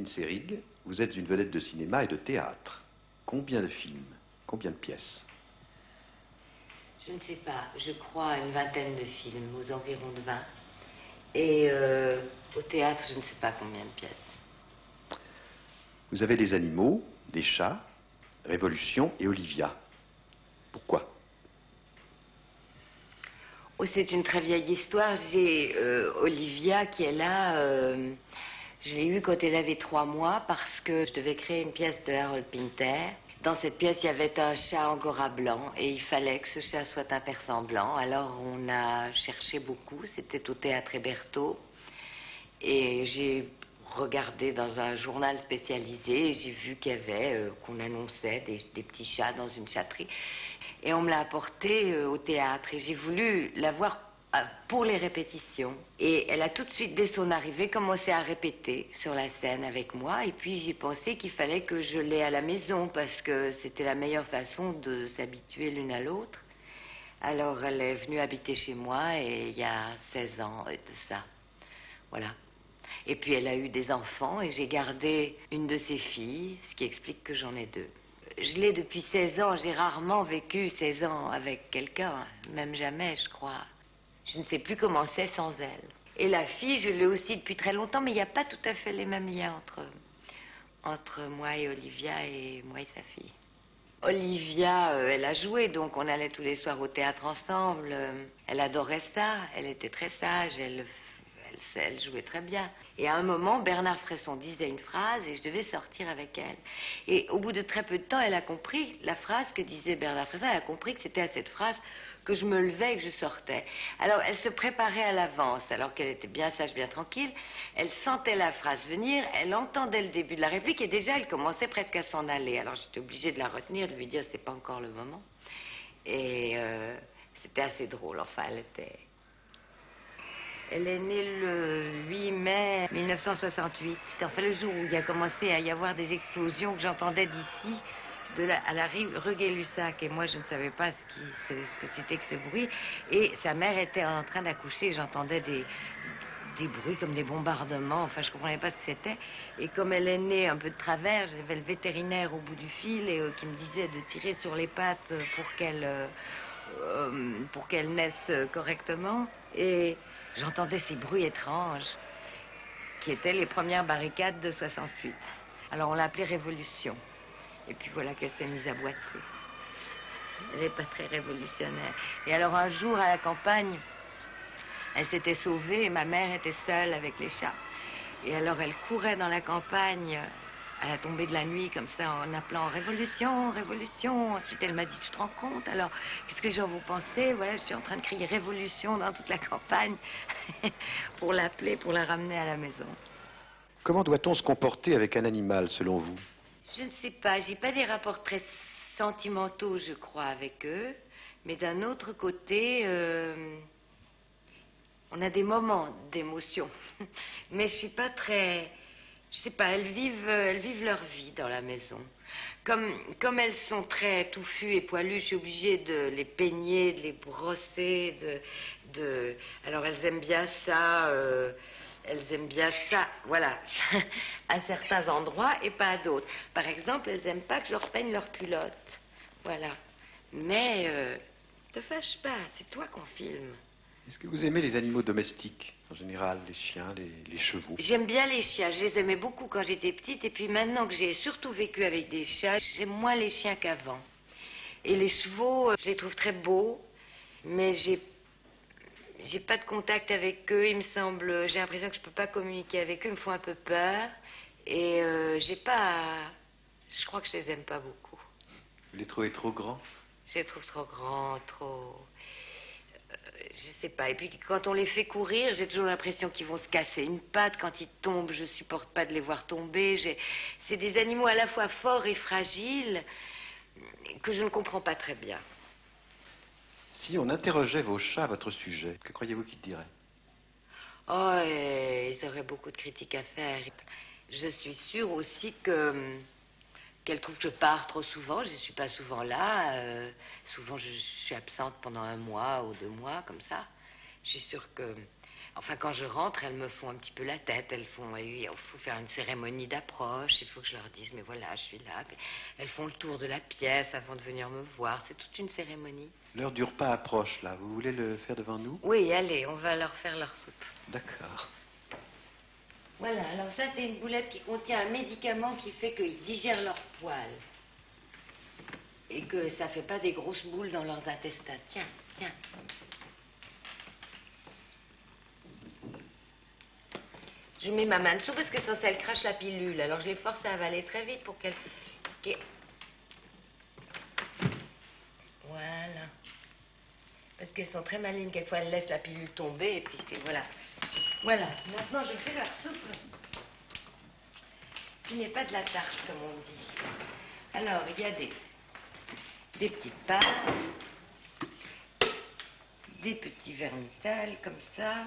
Jacqueline Seyrig, vous êtes une vedette de cinéma et de théâtre. Combien de films? Combien de pièces? Je ne sais pas, je crois une vingtaine de films, aux environs de 20. Et au théâtre, je ne sais pas combien de pièces. Vous avez des animaux, des chats, Révolution et Olivia. Pourquoi? Oh, c'est une très vieille histoire. J'ai Olivia qui est là. Je l'ai eue quand elle avait 3 mois parce que je devais créer une pièce de Harold Pinter. Dans cette pièce, il y avait un chat angora blanc et il fallait que ce chat soit un persan blanc. Alors on a cherché beaucoup. C'était au théâtre Hébertot. Et j'ai regardé dans un journal spécialisé et j'ai vu qu'il y avait, qu'on annonçait des petits chats dans une chatterie. Et on me l'a apporté au théâtre et j'ai voulu la voir pour les répétitions. Et elle a tout de suite, dès son arrivée, commencé à répéter sur la scène avec moi. Et puis j'ai pensé qu'il fallait que je l'aie à la maison parce que c'était la meilleure façon de s'habituer l'une à l'autre. Alors elle est venue habiter chez moi et il y a 16 ans de ça. Voilà. Et puis elle a eu des enfants et j'ai gardé une de ses filles, ce qui explique que j'en ai 2. Je l'ai depuis 16 ans, j'ai rarement vécu 16 ans avec quelqu'un, même jamais, je crois. Je ne sais plus comment c'est sans elle. Et la fille, je l'ai aussi depuis très longtemps, mais il n'y a pas tout à fait les mêmes liens entre moi et Olivia et moi et sa fille. Olivia, elle a joué, donc on allait tous les soirs au théâtre ensemble. Elle adorait ça, elle était très sage, elle jouait très bien. Et à un moment, Bernard Fresson disait une phrase et je devais sortir avec elle. Et au bout de très peu de temps, elle a compris la phrase que disait Bernard Fresson. Elle a compris que c'était à cette phrase que je me levais et que je sortais. Alors, elle se préparait à l'avance, alors qu'elle était bien sage, bien tranquille. Elle sentait la phrase venir, elle entendait le début de la réplique et déjà, elle commençait presque à s'en aller. Alors, j'étais obligée de la retenir, de lui dire, c'est pas encore le moment. Et c'était assez drôle, enfin, Elle est née le 8 mai 1968. C'était enfin le jour où il a commencé à y avoir des explosions que j'entendais d'ici, à la rue Gay-Lussac. Et moi, je ne savais pas ce que c'était que ce bruit. Et sa mère était en train d'accoucher. J'entendais des bruits comme des bombardements. Enfin, je ne comprenais pas ce que c'était. Et comme elle est née un peu de travers, j'avais le vétérinaire au bout du fil et qui me disait de tirer sur les pattes pour qu'elle naisse correctement. Et j'entendais ces bruits étranges qui étaient les premières barricades de 68. Alors on l'a appelée Révolution. Et puis voilà qu'elle s'est mise à boiter. Elle n'est pas très révolutionnaire. Et alors un jour à la campagne, elle s'était sauvée et ma mère était seule avec les chats. Et alors elle courait dans la campagne à la tombée de la nuit, comme ça, en appelant Révolution, Révolution. Ensuite, elle m'a dit, tu te rends compte? Alors, qu'est-ce que j'en vous pensez? Voilà, je suis en train de crier Révolution dans toute la campagne pour l'appeler, pour la ramener à la maison. Comment doit-on se comporter avec un animal, selon vous? Je ne sais pas, j'ai pas des rapports très sentimentaux, je crois, avec eux. Mais d'un autre côté, on a des moments d'émotion. Mais je suis pas très... Je sais pas, elles vivent leur vie dans la maison. Comme elles sont très touffues et poilues, je suis obligée de les peigner, de les brosser, Alors elles aiment bien ça, voilà, à certains endroits et pas à d'autres. Par exemple, elles aiment pas que je leur peigne leurs culottes, voilà. Mais, te fâche pas, c'est toi qu'on filme. Est-ce que vous aimez les animaux domestiques, en général, les chiens, les chevaux? J'aime bien les chiens, je les aimais beaucoup quand j'étais petite, et puis maintenant que j'ai surtout vécu avec des chats, j'aime moins les chiens qu'avant. Et les chevaux, je les trouve très beaux, mais j'ai pas de contact avec eux, il me semble, j'ai l'impression que je peux pas communiquer avec eux, ils me font un peu peur, et je crois que je les aime pas beaucoup. Vous les trouvez trop grands? Je les trouve trop grands, je sais pas. Et puis quand on les fait courir, j'ai toujours l'impression qu'ils vont se casser une patte. Quand ils tombent, je supporte pas de les voir tomber. C'est des animaux à la fois forts et fragiles que je ne comprends pas très bien. Si on interrogeait vos chats à votre sujet, que croyez-vous qu'ils diraient? Oh, ils auraient beaucoup de critiques à faire. Je suis sûre aussi qu'elle trouve que je pars trop souvent. Je ne suis pas souvent là. Souvent, je suis absente pendant 1 mois ou 2 mois, comme ça. Je suis sûre que... Enfin, quand je rentre, elles me font un petit peu la tête. Elles font, il faut faire une cérémonie d'approche. Il faut que je leur dise, mais voilà, je suis là. Puis elles font le tour de la pièce avant de venir me voir. C'est toute une cérémonie. L'heure du repas approche, là. Vous voulez le faire devant nous? Oui, allez, on va leur faire leur soupe. D'accord. Voilà, alors ça, c'est une boulette qui contient un médicament qui fait qu'ils digèrent leurs poils. Et que ça fait pas des grosses boules dans leurs intestins. Tiens, tiens. Je mets ma main dessous parce que sans ça, elle crache la pilule. Alors je les force à avaler très vite pour qu'elle... Voilà. Parce qu'elles sont très malines. Quelquefois, elles laissent la pilule tomber et puis c'est... Voilà. Voilà. Maintenant, je fais leur soupe. Qui n'est pas de la tarte, comme on dit. Alors, il y a des petites pâtes, des petits vermicelles, comme ça.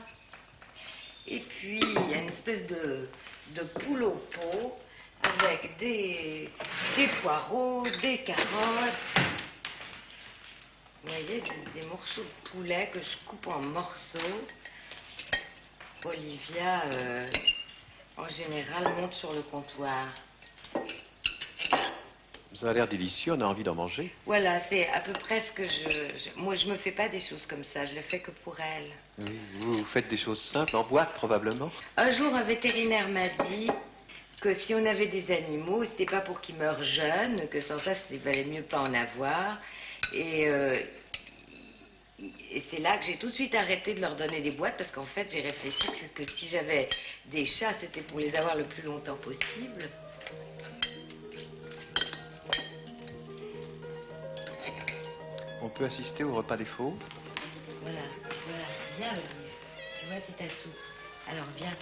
Et puis, il y a une espèce de poule au pot avec des poireaux, des carottes. Vous voyez, des morceaux de poulet que je coupe en morceaux. Olivia, en général, monte sur le comptoir. Ça a l'air délicieux, on a envie d'en manger. Voilà, c'est à peu près ce que moi, je me fais pas des choses comme ça, je le fais que pour elle. Oui, vous faites des choses simples, en boîte probablement. Un jour, un vétérinaire m'a dit que si on avait des animaux, c'était pas pour qu'ils meurent jeunes, que sans ça, il valait mieux pas en avoir. Et c'est là que j'ai tout de suite arrêté de leur donner des boîtes, parce qu'en fait, j'ai réfléchi que si j'avais des chats, c'était pour les avoir le plus longtemps possible. On peut assister au repas des fauves. Voilà, voilà. Viens, Olive. Tu vois, c'est ta soupe. Alors, viens.